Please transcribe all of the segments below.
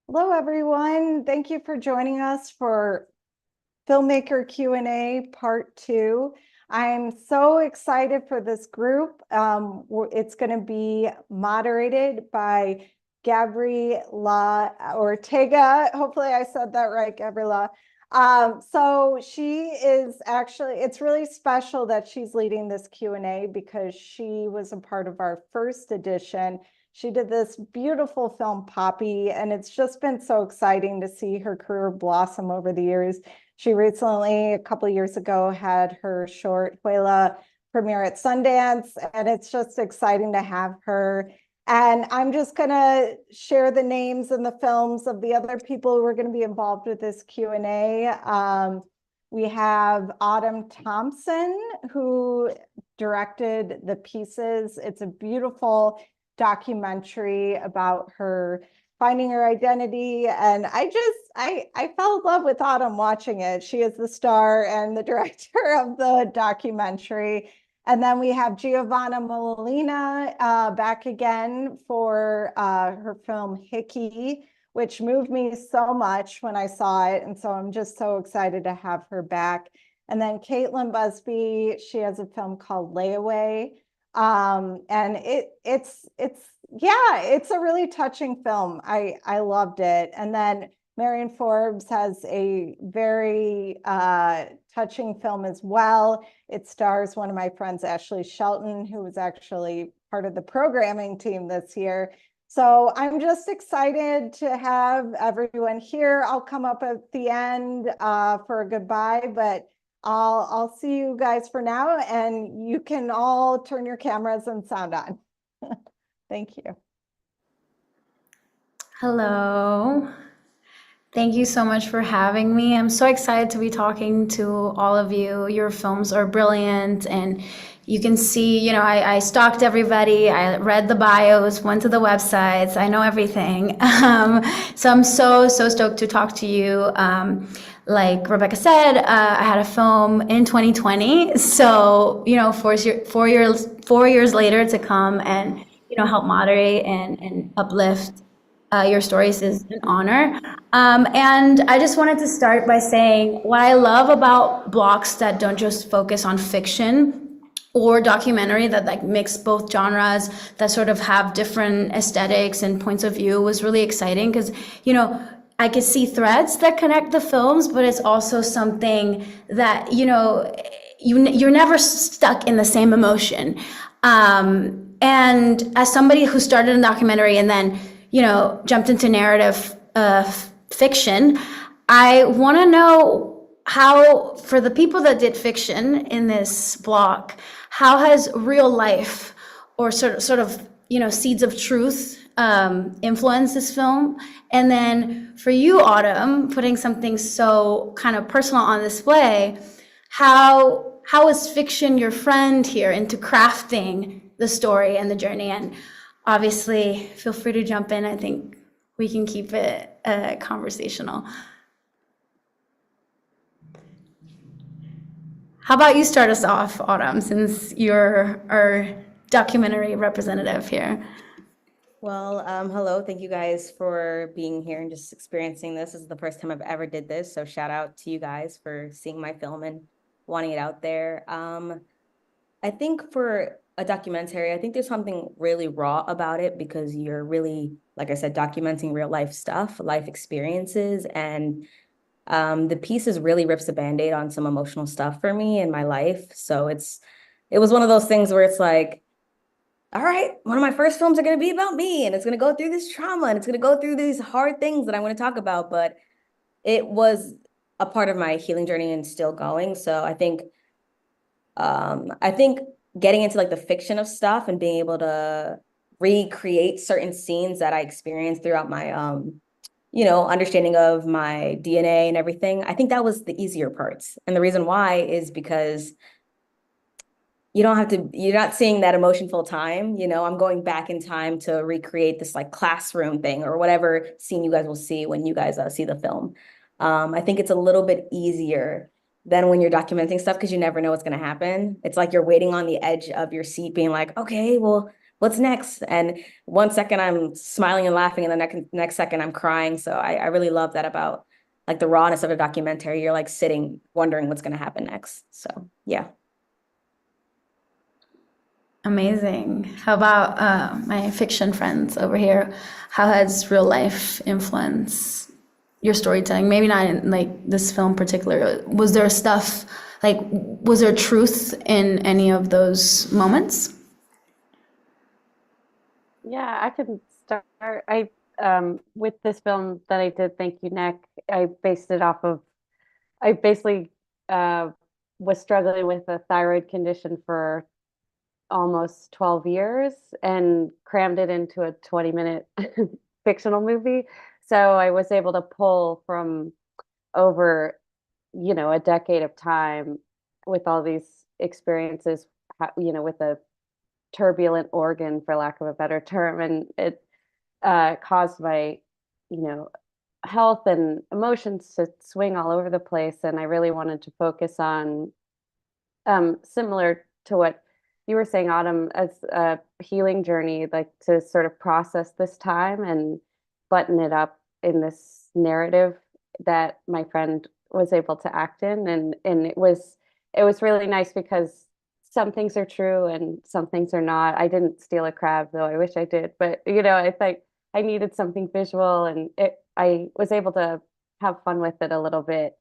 Hello, everyone. Thank you for joining us for Filmmaker Q&A Part 2. I'm so excited for this group. It's going to be moderated by Gabriela Ortega. Hopefully I said that right, Gabriela. So she is actually, it's really special that she's leading this Q&A because she was a part of our first edition. She did this beautiful film, Papi, and it's just been so exciting to see her career blossom over the years. She recently, a couple of years ago, had her short Huela premiere at Sundance, and it's just exciting to have her. And I'm just going to share the names and the films of the other people who are going to be involved with this Q&A. We have Autumn Thompson, who directed The Pieces. It's a beautiful documentary about her finding her identity. And I fell in love with Autumn watching it. She is the star and the director of the documentary. And then we have Giovanna Molina back again for her film Hickey, which moved me so much when I saw it. And so I'm just so excited to have her back. And then Kaitlyn Busbee, she has a film called Layaway. And it's a really touching film. I loved it. And then Marion Forbes has a very touching film as well. It stars one of my friends, Ashley Shelton, who was actually part of the programming team this year. So I'm just excited to have everyone here. I'll come up at the end for a goodbye, but I'll see you guys for now, and you can all turn your cameras and sound on. Thank you. Hello. Thank you so much for having me. I'm so excited to be talking to all of you. Your films are brilliant, and you can see, I stalked everybody. I read the bios, went to the websites. I know everything. So I'm so stoked to talk to you. Like Rebecca said, I had a film in 2020. So, 4 years later to come and, help moderate and uplift your stories is an honor. And I just wanted to start by saying what I love about blocks that don't just focus on fiction or documentary that like mix both genres that sort of have different aesthetics and points of view was really exciting because, I could see threads that connect the films, but it's also something that, you're never stuck in the same emotion. And as somebody who started a documentary and then jumped into narrative fiction, I want to know how, for the people that did fiction in this block, how has real life or sort of seeds of truth influenced this film? And then for you, Autumn, putting something so kind of personal on display, how is fiction your friend here into crafting the story and the journey? And obviously, feel free to jump in. I think we can keep it conversational. How about you start us off, Autumn, since you're our documentary representative here? Well, hello. Thank you guys for being here and just experiencing this. This is the first time I've ever did this. So shout out to you guys for seeing my film and wanting it out there. I think for a documentary, I think there's something really raw about it because you're really, like I said, documenting real life stuff, life experiences. And the pieces really rips the Band-Aid on some emotional stuff for me in my life. So it was one of those things where it's like, all right, one of my first films are going to be about me, and it's going to go through this trauma, and it's going to go through these hard things that I'm going to talk about. But it was a part of my healing journey and still going. So I think getting into like the fiction of stuff and being able to recreate certain scenes that I experienced throughout my understanding of my DNA and everything, I think that was the easier parts. And the reason why is because you're not seeing that emotion full time. I'm going back in time to recreate this like classroom thing or whatever scene you guys will see when you guys see the film. I think it's a little bit easier than when you're documenting stuff because you never know what's going to happen. It's like you're waiting on the edge of your seat being like, okay, well, what's next? And one second I'm smiling and laughing, and the next second I'm crying. So I really love that about like the rawness of a documentary. You're like sitting, wondering what's going to happen next. So yeah. Amazing. How about my fiction friends over here? How has real life influenced your storytelling? Maybe not in like this film in particular. Was there stuff like, was there truth in any of those moments? Yeah, I can start. I with this film that I did, Thank You, Nick, I based it off of, I basically was struggling with a thyroid condition for almost 12 years and crammed it into a 20-minute fictional movie. So I was able to pull from over, a decade of time with all these experiences, with a turbulent organ, for lack of a better term, and it caused my, you know, health and emotions to swing all over the place. And I really wanted to focus on, similar to what you were saying, Autumn, as a healing journey, like to sort of process this time and button it up in this narrative that my friend was able to act in. And it was really nice because some things are true and some things are not. I didn't steal a crab, though I wish I did. But it's like I needed something visual, and I was able to have fun with it a little bit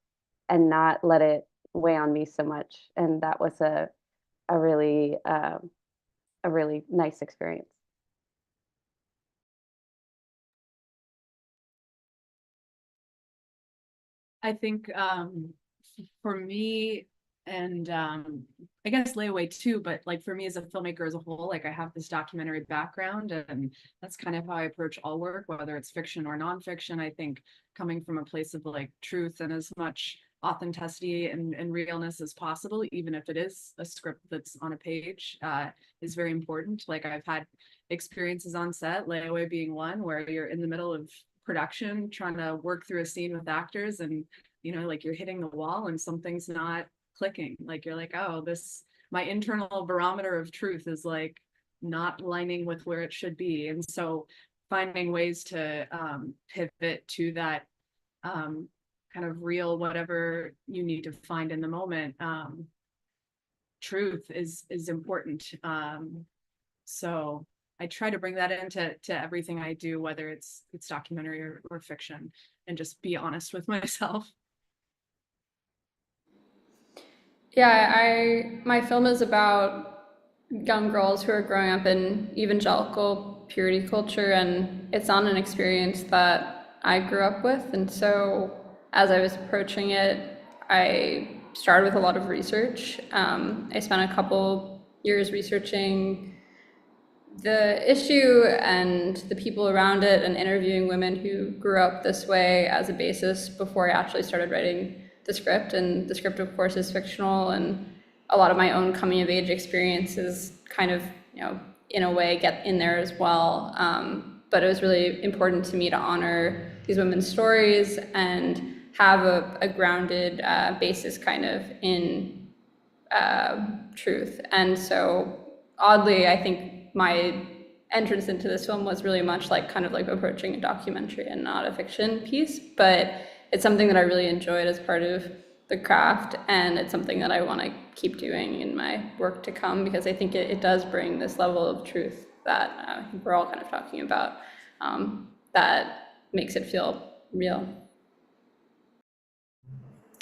and not let it weigh on me so much. And that was a really a really nice experience. I think for me, and I guess Layaway too, but like for me as a filmmaker as a whole, like I have this documentary background, and that's kind of how I approach all work, whether it's fiction or nonfiction. I think coming from a place of like truth and as much authenticity and realness as possible, even if it is a script that's on a page, is very important. Like I've had experiences on set, Layaway being one, where you're in the middle of production trying to work through a scene with actors, and like you're hitting the wall and something's not clicking. Like you're like, oh, this, my internal barometer of truth is like not lining with where it should be. And so finding ways to pivot to that kind of real, whatever you need to find in the moment, truth is important. So I try to bring that into everything I do, whether it's documentary or fiction, and just be honest with myself. Yeah, my film is about young girls who are growing up in evangelical purity culture, and it's on an experience that I grew up with. And so as I was approaching it, I started with a lot of research. I spent a couple years researching the issue and the people around it and interviewing women who grew up this way as a basis before I actually started writing the script. And the script, of course, is fictional, and a lot of my own coming of age experiences kind of, in a way get in there as well. But it was really important to me to honor these women's stories and have a grounded basis kind of in truth. And so oddly, I think my entrance into this film was really much like kind of like approaching a documentary and not a fiction piece, but it's something that I really enjoyed as part of the craft, and it's something that I want to keep doing in my work to come, because I think it does bring this level of truth that we're all kind of talking about, that makes it feel real.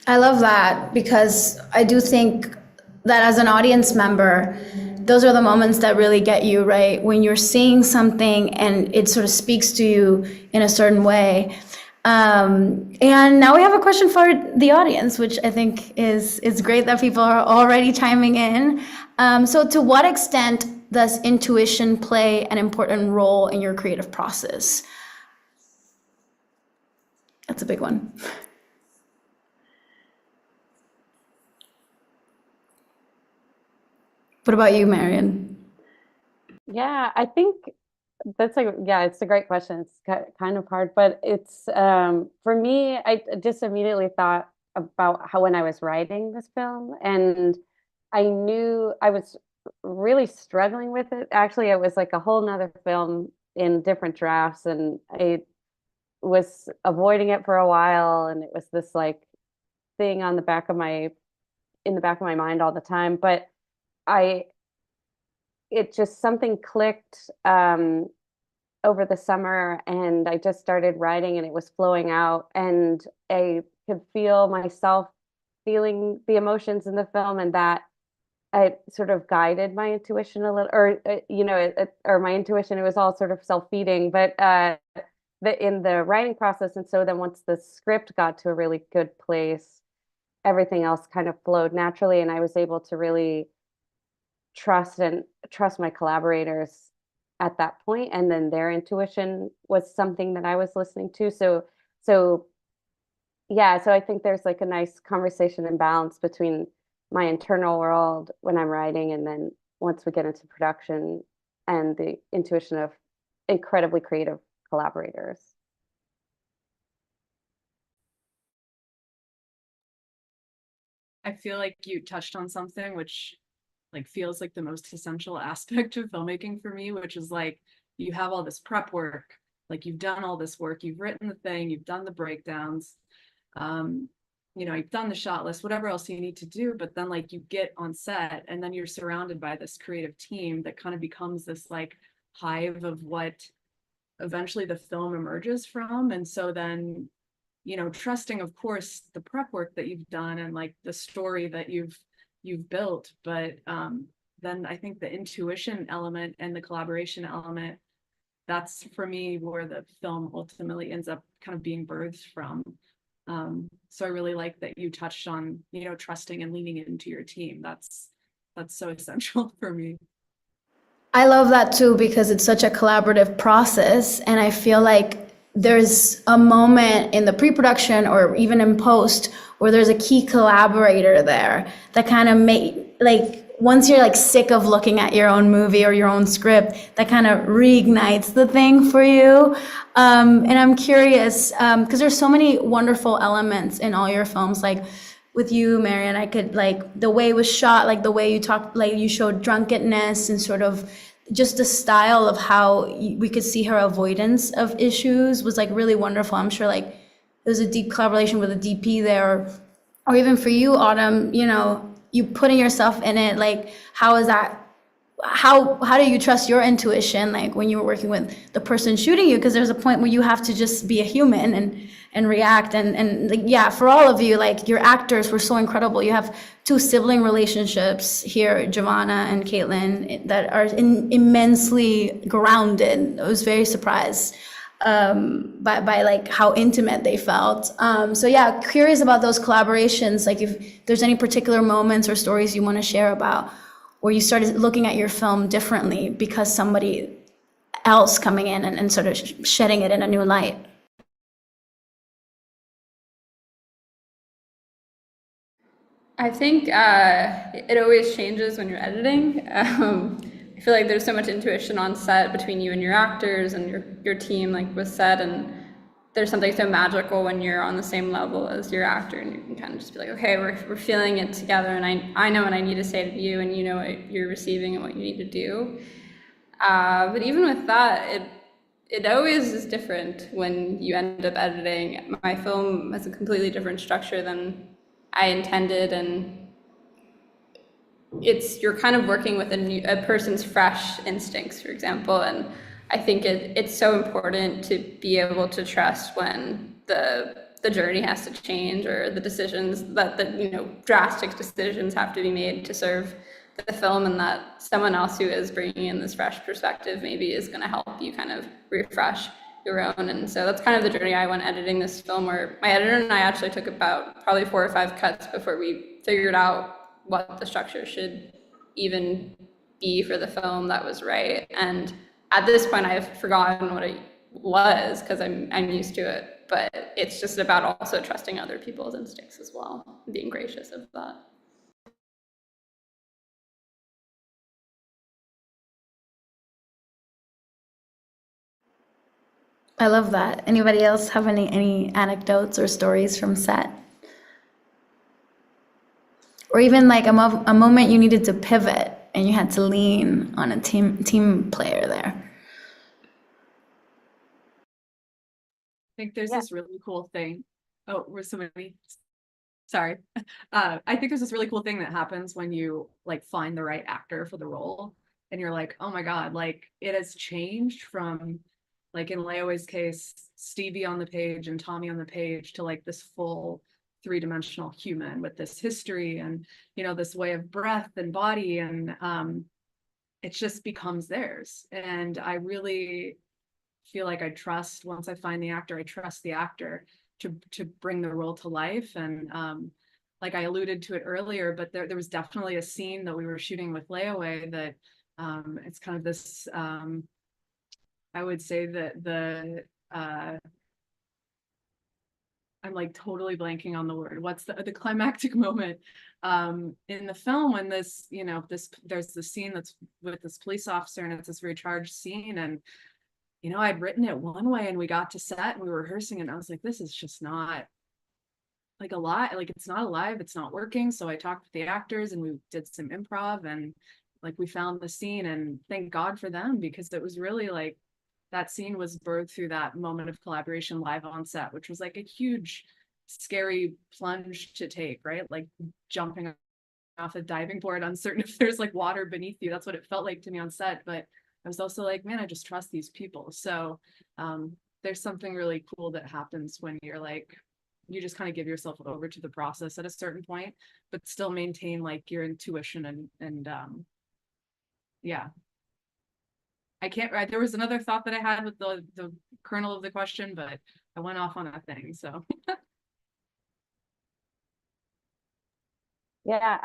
I love that, because I do think that as an audience member, those are the moments that really get you, right? When you're seeing something and it sort of speaks to you in a certain way. And now we have a question for the audience, which I think is great that people are already chiming in. So to what extent does intuition play an important role in your creative process? That's a big one. What about you, Marion? Yeah, I think it's a great question. It's kind of hard, but it's for me, I just immediately thought about how when I was writing this film, and I knew I was really struggling with it. Actually, it was like a whole nother film in different drafts, and I was avoiding it for a while, and it was this like thing on the back of my in the back of my mind all the time. But I it just something clicked over the summer, and I just started writing, and it was flowing out, and I could feel myself feeling the emotions in the film, and that it sort of guided my intuition a little, or or my intuition. It was all sort of self-feeding, but in the writing process. And so then once the script got to a really good place, everything else kind of flowed naturally, and I was able to really trust my collaborators at that point, and then their intuition was something that I was listening to. So yeah, so I think there's like a nice conversation and balance between my internal world when I'm writing, and then once we get into production, and the intuition of incredibly creative collaborators. I feel like you touched on something which like feels like the most essential aspect of filmmaking for me, which is like you have all this prep work, like you've done all this work, you've written the thing, you've done the breakdowns, you've done the shot list, whatever else you need to do, but then like you get on set and then you're surrounded by this creative team that kind of becomes this like hive of what eventually the film emerges from. And so then trusting, of course, the prep work that you've done and like the story that you've built, but then I think the intuition element and the collaboration element, that's for me where the film ultimately ends up kind of being birthed from. So I really like that you touched on trusting and leaning into your team. That's so essential for me. I love that too, because it's such a collaborative process, and I feel like there's a moment in the pre-production or even in post where there's a key collaborator there that kind of once you're like sick of looking at your own movie or your own script, that kind of reignites the thing for you. And I'm curious, because there's so many wonderful elements in all your films, like with you, Marion, I could like the way it was shot, like the way you talked, like you showed drunkenness and sort of just the style of how we could see her avoidance of issues was like really wonderful. I'm sure like there's a deep collaboration with a DP there, or even for you, Autumn, you putting yourself in it, like how is that? How do you trust your intuition, like when you were working with the person shooting you? Because there's a point where you have to just be a human and react. And like, yeah, for all of you, like your actors were so incredible. You have two sibling relationships here, Giovanna and Kaitlyn, that are immensely grounded. I was very surprised by like how intimate they felt. So yeah, curious about those collaborations. Like if there's any particular moments or stories you want to share about where you started looking at your film differently because somebody else coming in and sort of shedding it in a new light. I think it always changes when you're editing. I feel like there's so much intuition on set between you and your actors and your team, like was said, and there's something so magical when you're on the same level as your actor, and you can kind of just be like, okay, we're feeling it together, and I know what I need to say to you, and you know what you're receiving and what you need to do. But even with that, it always is different when you end up editing. My film has a completely different structure than I intended, and you're kind of working with a person's fresh instincts, for example, and I think it's so important to be able to trust when the journey has to change, or the decisions that drastic decisions have to be made to serve the film, and that someone else who is bringing in this fresh perspective maybe is going to help you kind of refresh your own. And so that's kind of the journey I went editing this film, where my editor and I actually took about probably 4 or 5 cuts before we figured out what the structure should even be for the film that was right. And at this point, I've forgotten what it was because I'm used to it. But it's just about also trusting other people's instincts as well, and being gracious of that. I love that. Anybody else have any anecdotes or stories from set? Or even like a moment you needed to pivot and you had to lean on a team player there. I think there's Yeah. this really cool thing. Oh, we're so many. Sorry. I think there's this really cool thing that happens when you like find the right actor for the role, and you're like, oh my God, like it has changed from, like in Layaway's case, Stevie on the page and Tommy on the page, to like this full three-dimensional human with this history and, you know, this way of breath and body, and it just becomes theirs. And I really feel like I trust, once I find the actor, I trust the actor to bring the role to life. And like I alluded to it earlier, but there was definitely a scene that we were shooting with Layaway that it's kind of this, I would say that I'm like totally blanking on the word. What's the climactic moment in the film when this, you know, there's the scene that's with this police officer, and it's this very charged scene, and you know, I'd written it one way and we got to set and we were rehearsing, and I was like, this is just not like a lot, like it's not alive, it's not working. So I talked with the actors and we did some improv, and like we found the scene, and thank God for them, because it was really like that scene was birthed through that moment of collaboration live on set, which was like a huge, scary plunge to take, right? Like jumping off a diving board, uncertain if there's like water beneath you. That's what it felt like to me on set. But I was also like, man, I just trust these people. So there's something really cool that happens when you're like, you just kind of give yourself over to the process at a certain point, but still maintain like your intuition and yeah. I can't, there was another thought that I had with the kernel of the question, but I went off on a thing, so. Yeah,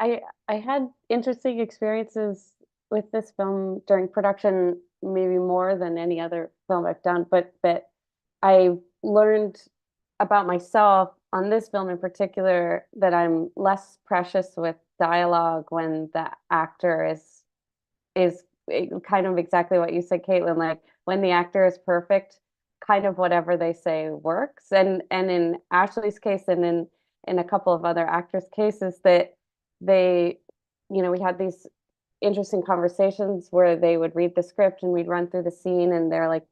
I had interesting experiences with this film during production, maybe more than any other film I've done, but I learned about myself on this film in particular that I'm less precious with dialogue when the actor is kind of exactly what you said, Kaitlyn, like when the actor is perfect, kind of whatever they say works. And in Ashley's case, and in a couple of other actors' cases, that they, you know, we had these interesting conversations where they would read the script and we'd run through the scene, and they're like,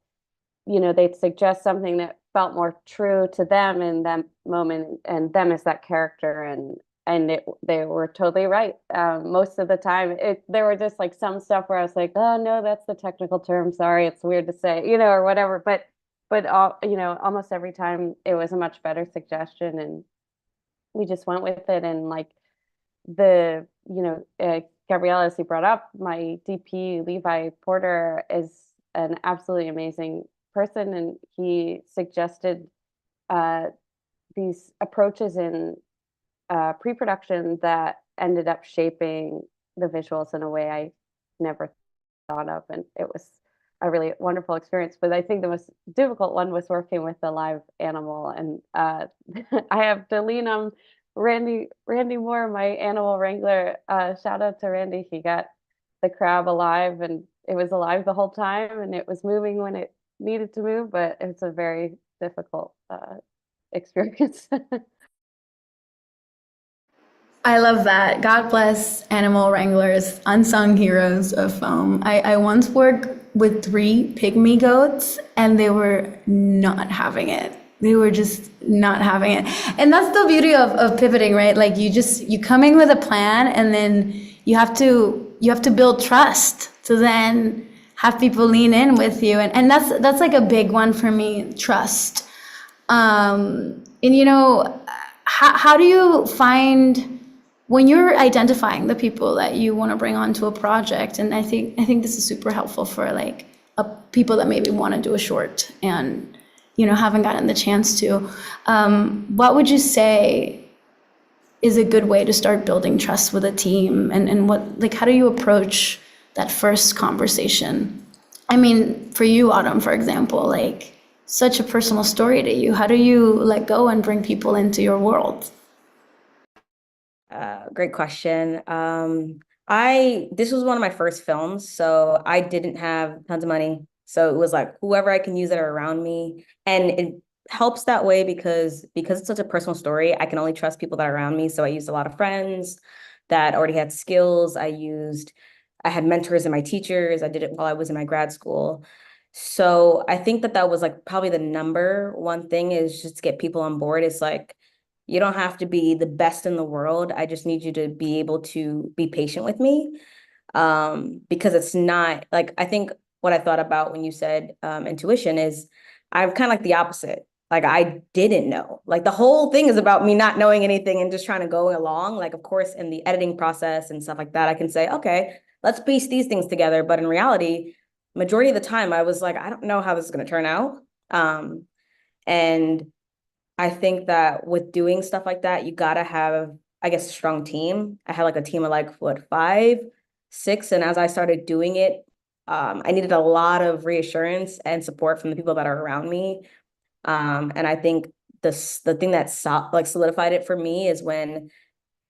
you know, they'd suggest something that felt more true to them in that moment, and them as that character, and they were totally right. Most of the time, there were just like some stuff where I was like, oh no, that's the technical term. Sorry, it's weird to say, you know, or whatever. But all, you know, almost every time it was a much better suggestion, and we just went with it. And like the, you know, Gabriela, as he brought up, my DP Levi Porter is an absolutely amazing person, and he suggested these approaches in pre-production that ended up shaping the visuals in a way I never thought of, and it was a really wonderful experience. But I think the most difficult one was working with the live animal, and I have to lean on Randy Moore, my animal wrangler. Shout out to Randy. He got the crab alive, and it was alive the whole time, and it was moving when it needed to move, but it's a very difficult experience. I love that. God bless animal wranglers, unsung heroes of film. I once worked with 3 pygmy goats, and they were not having it. They were just not having it. And that's the beauty of pivoting, right? Like you come in with a plan, and then you have to build trust to then have people lean in with you. And that's like a big one for me, trust. And you know, how do you find, when you're identifying the people that you want to bring onto a project, and I think this is super helpful for like people that maybe want to do a short and, you know, haven't gotten the chance to, what would you say is a good way to start building trust with a team, and what, like, how do you approach that first conversation? I mean, for you, Autumn, for example, like such a personal story to you. How do you let go and bring people into your world? Great question. This was one of my first films, so I didn't have tons of money. So it was like whoever I can use that are around me. And it helps that way because it's such a personal story, I can only trust people that are around me. So I used a lot of friends that already had skills. I used I had mentors and my teachers. I did it while I was in my grad school. So I think that was like probably the number one thing is just to get people on board. It's like, you don't have to be the best in the world. I just need you to be able to be patient with me. Because it's not like, I think what I thought about when you said intuition is I'm kind of like the opposite. Like I didn't know. Like the whole thing is about me not knowing anything and just trying to go along. Like, of course, in the editing process and stuff like that, I can say, okay, let's piece these things together. But in reality, majority of the time, I was like, I don't know how this is going to turn out. And I think that with doing stuff like that, you gotta have, I guess, a strong team. I had like a team of like what, 5, 6, and as I started doing it, I needed a lot of reassurance and support from the people that are around me. And I think the thing that like solidified it for me is when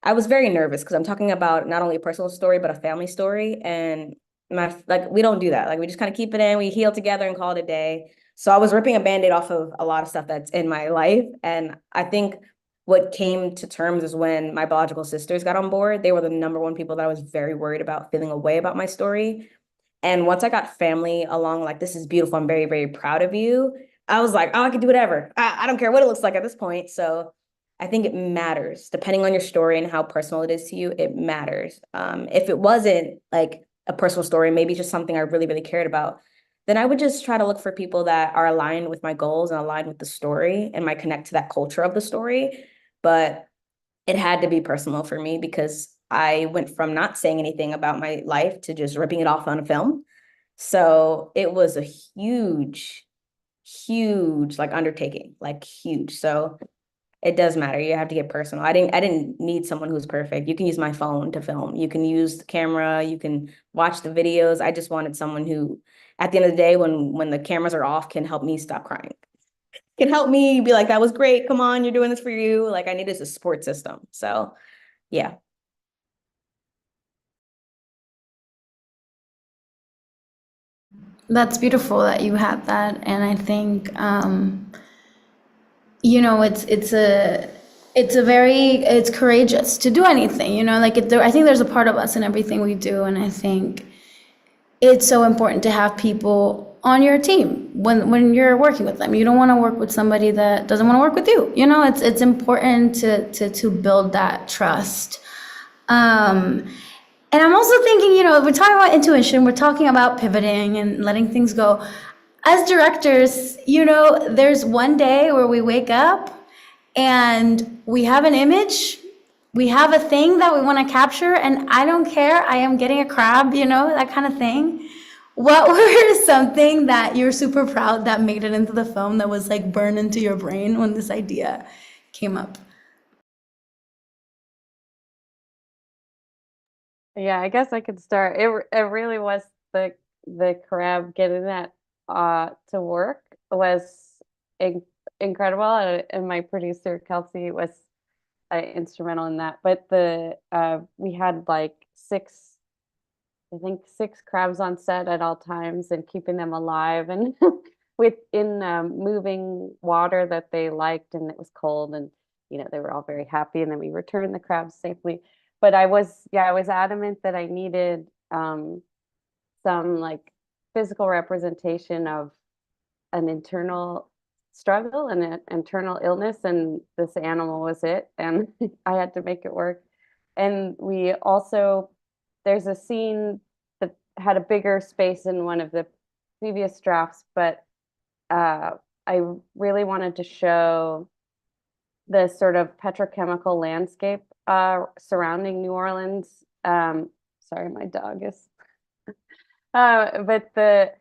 I was very nervous because I'm talking about not only a personal story but a family story, and like we don't do that. Like we just kind of keep it in, we heal together and call it a day. So I was ripping a band-aid off of a lot of stuff that's in my life, and I think what came to terms is when my biological sisters got on board. They were the number one people that I was very worried about feeling a way about my story. And once I got family along, like, this is beautiful, I'm very, very proud of you, I was like, oh, I can do whatever. I don't care what it looks like at this point. So I think it matters, depending on your story and how personal it is to you, it matters. If it wasn't like a personal story, maybe just something I really, really cared about, then I would just try to look for people that are aligned with my goals and aligned with the story and might connect to that culture of the story. But it had to be personal for me because I went from not saying anything about my life to just ripping it off on a film. So it was a huge, huge like undertaking, like huge. So it does matter. You have to get personal. I didn't need someone who's perfect. You can use my phone to film. You can use the camera. You can watch the videos. I just wanted someone who, at the end of the day, when the cameras are off, can help me stop crying. Can help me be like, that was great. Come on, you're doing this for you. Like I needed a support system. So yeah. That's beautiful that you had that, and I think you know it's courageous to do anything. You know, like I think there's a part of us in everything we do, and I think it's so important to have people on your team when you're working with them. You don't want to work with somebody that doesn't want to work with you. You know, it's important to build that trust. And I'm also thinking, you know, we're talking about intuition, we're talking about pivoting and letting things go. As directors, you know, there's one day where we wake up and we have an image, we have a thing that we want to capture, and I don't care, I am getting a crab, you know, that kind of thing. What were something that you're super proud that made it into the film that was like burned into your brain when this idea came up? Yeah, I guess I could start. It really was the crab getting that to work was in, incredible, and my producer Kelsey was instrumental in that. But the we had like 6, I think 6 crabs on set at all times and keeping them alive and within moving water that they liked, and it was cold, and you know they were all very happy, and then we returned the crabs safely. But I was adamant that I needed some like physical representation of an internal struggle and an internal illness, and this animal was it, and I had to make it work. And we also, there's a scene that had a bigger space in one of the previous drafts, but I really wanted to show the sort of petrochemical landscape surrounding New Orleans. Sorry, my dog is. But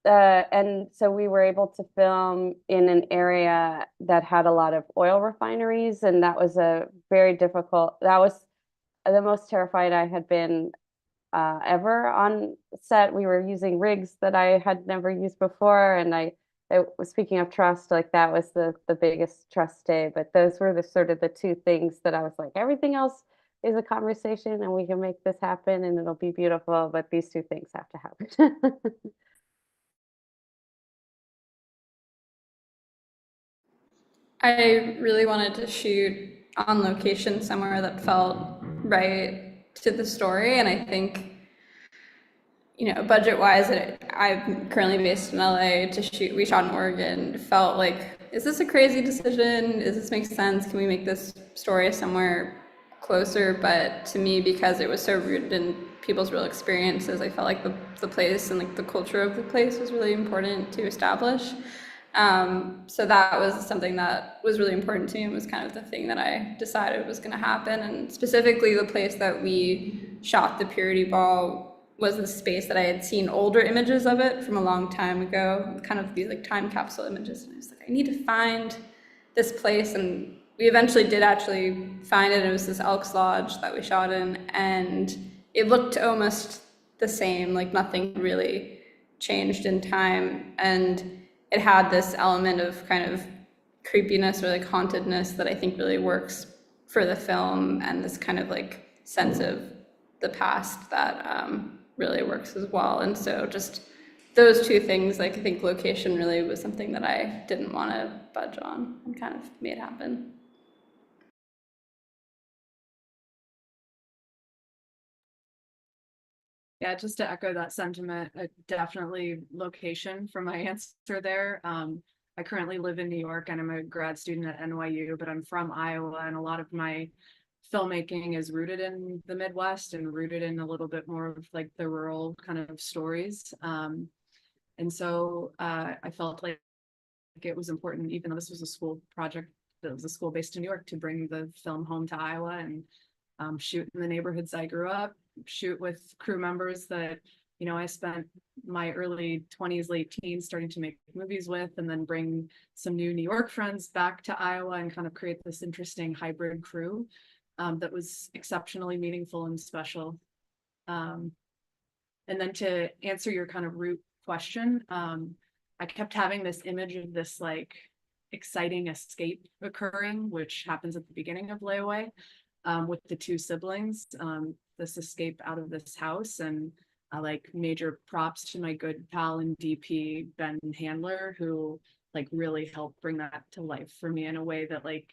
and so we were able to film in an area that had a lot of oil refineries, and that was a very difficult. That was the most terrified I had been ever on set. We were using rigs that I had never used before, and I was, speaking of trust, like that was the biggest trust day. But those were the sort of the 2 things that I was like, everything else is a conversation and we can make this happen and it'll be beautiful, but these 2 things have to happen. I really wanted to shoot on location somewhere that felt right to the story, and I think budget-wise, I'm currently based in LA to shoot. We shot in Oregon. It felt like, is this a crazy decision? Does this make sense? Can we make this story somewhere closer? But to me, because it was so rooted in people's real experiences, I felt like the place and like the culture of the place was really important to establish. So that was something that was really important to me and was kind of the thing that I decided was going to happen. And specifically the place that we shot the Purity Ball was the space that I had seen older images of it from a long time ago, kind of these like time capsule images. And I was like, I need to find this place. And we eventually did actually find it. It was this Elks Lodge that we shot in, and it looked almost the same, like nothing really changed in time. And it had this element of kind of creepiness or like hauntedness that I think really works for the film, and this kind of like sense of the past that really works as well. And so just those two things, like I think location really was something that I didn't want to budge on and kind of made happen. Yeah, just to echo that sentiment, definitely location for my answer there. I currently live in New York and I'm a grad student at NYU, but I'm from Iowa, and a lot of my filmmaking is rooted in the Midwest and rooted in a little bit more of like the rural kind of stories. And so I felt like it was important, even though this was a school project, that was a school based in New York, to bring the film home to Iowa and shoot in the neighborhoods I grew up, shoot with crew members that, I spent my early 20s, late teens starting to make movies with, and then bring some new New York friends back to Iowa and kind of create this interesting hybrid crew that was exceptionally meaningful and special. And then to answer your kind of root question, I kept having this image of this like exciting escape occurring, which happens at the beginning of Layaway, with the two siblings, this escape out of this house. And like major props to my good pal and DP, Ben Handler, who like really helped bring that to life for me in a way that like,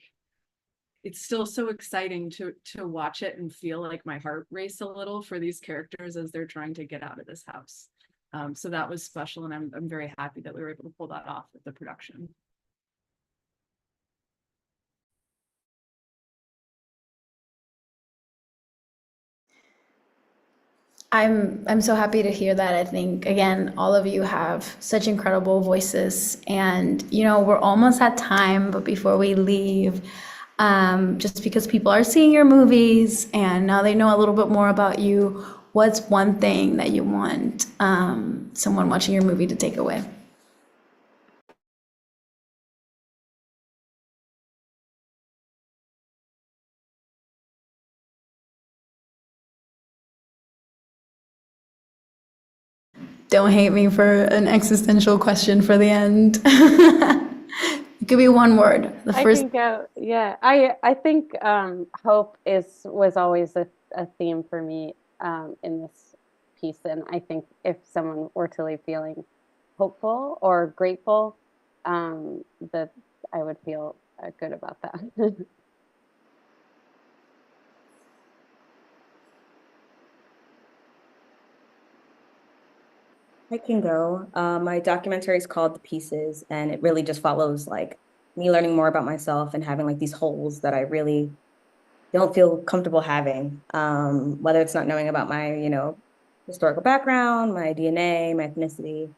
it's still so exciting to watch it and feel like my heart race a little for these characters as they're trying to get out of this house. So that was special, and I'm very happy that we were able to pull that off with the production. I'm so happy to hear that. I think, again, all of you have such incredible voices, and we're almost at time, but before we leave, just because people are seeing your movies and now they know a little bit more about you, what's one thing that you want someone watching your movie to take away? Don't hate me for an existential question for the end. It could be one word. The first. I can go. Yeah, I think hope was always a theme for me in this piece, and I think if someone were to leave feeling hopeful or grateful, that I would feel good about that. I can go. My documentary is called The Pieces, and it really just follows like me learning more about myself and having like these holes that I really don't feel comfortable having. Whether it's not knowing about my, historical background, my DNA, my ethnicity.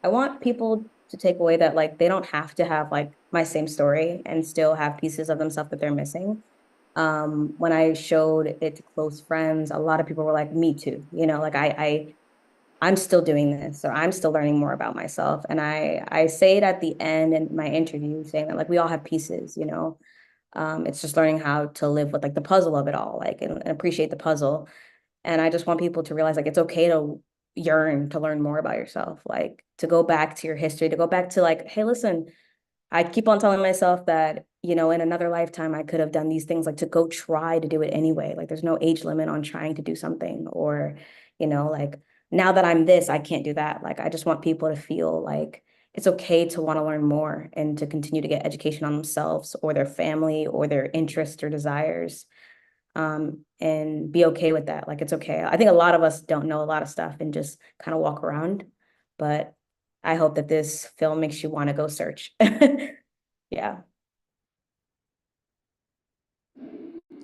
I want people to take away that like they don't have to have like my same story and still have pieces of themselves that they're missing. When I showed it to close friends, a lot of people were like, me too, like I'm still doing this, or I'm still learning more about myself. And I say it at the end in my interview, saying that like we all have pieces, it's just learning how to live with like the puzzle of it all, like and appreciate the puzzle. And I just want people to realize like it's okay to yearn to learn more about yourself, like to go back to your history, to go back to like, hey, listen, I keep on telling myself that, in another lifetime, I could have done these things, like to go try to do it anyway. Like there's no age limit on trying to do something, or, like now that I'm this, I can't do that. Like, I just want people to feel like it's okay to want to learn more and to continue to get education on themselves or their family or their interests or desires. and be okay with that. Like, it's okay. I think a lot of us don't know a lot of stuff and just kind of walk around, but I hope that this film makes you want to go search. Yeah.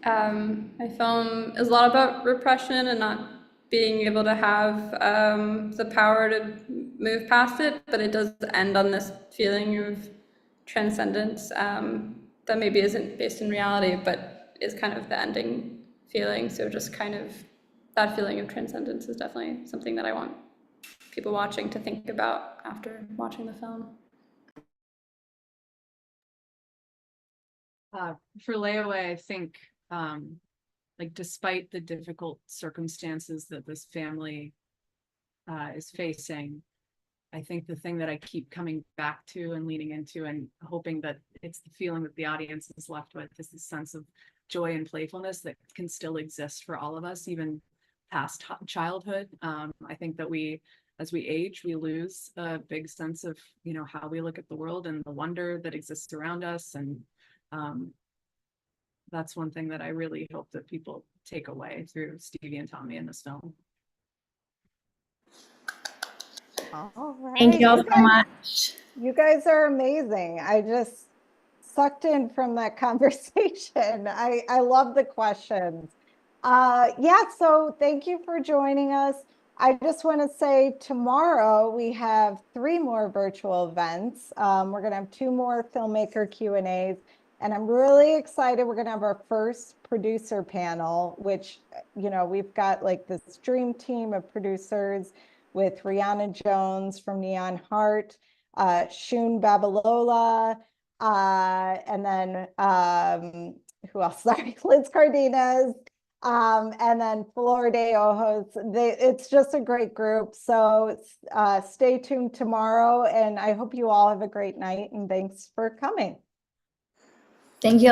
My film is a lot about repression and not being able to have the power to move past it, but it does end on this feeling of transcendence that maybe isn't based in reality, but is kind of the ending feeling. So just kind of that feeling of transcendence is definitely something that I want people watching to think about after watching the film. For Layaway, I think like despite the difficult circumstances that this family is facing, I think the thing that I keep coming back to and leaning into and hoping that it's the feeling that the audience is left with is this sense of joy and playfulness that can still exist for all of us, even past childhood. I think that as we age, we lose a big sense of, you know, how we look at the world and the wonder that exists around us. And that's one thing that I really hope that people take away through Stevie and Tommy in this film. All right. Thank you all so much. You guys are amazing. I just sucked in from that conversation. I love the questions. Yeah, so thank you for joining us. I just want to say tomorrow we have 3 more virtual events. We're going to have 2 more filmmaker Q&As, and I'm really excited. We're going to have our first producer panel, which, you know, we've got like this dream team of producers with Rihanna Jones from Neon Heart, Shun Babalola, and then who else? Sorry, Liz Cardenas, and then Flor de Ojos. It's just a great group. So stay tuned tomorrow, and I hope you all have a great night, and thanks for coming. Thank you.